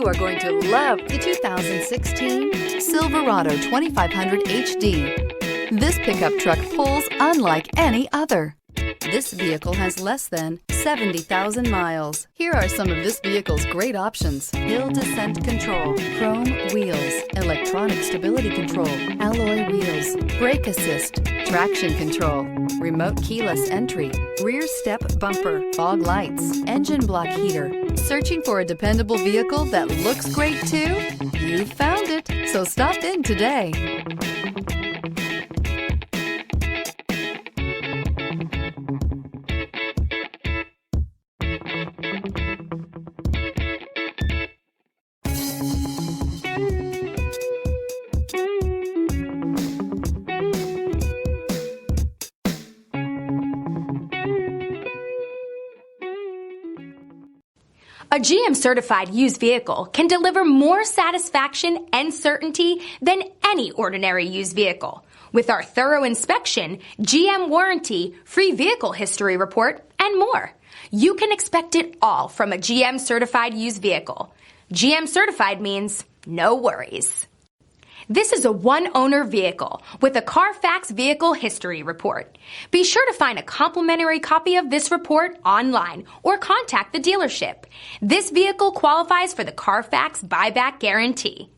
You are going to love the 2016 Silverado 2500HD. This pickup truck pulls unlike any other. This vehicle has less than 70,000 miles. Here are some of this vehicle's great options: hill descent control, chrome wheels, electronic stability control, alloy wheels, brake assist, traction control, remote keyless entry, rear step bumper, fog lights, engine block heater. Searching for a dependable vehicle that looks great too? You found it, so stop in today. A GM-certified used vehicle can deliver more satisfaction and certainty than any ordinary used vehicle. With our thorough inspection, GM warranty, free vehicle history report, and more. You can expect it all from a GM-certified used vehicle. GM-certified means no worries. This is a one-owner vehicle with a Carfax Vehicle History Report. Be sure to find a complimentary copy of this report online or contact the dealership. This vehicle qualifies for the Carfax Buyback Guarantee.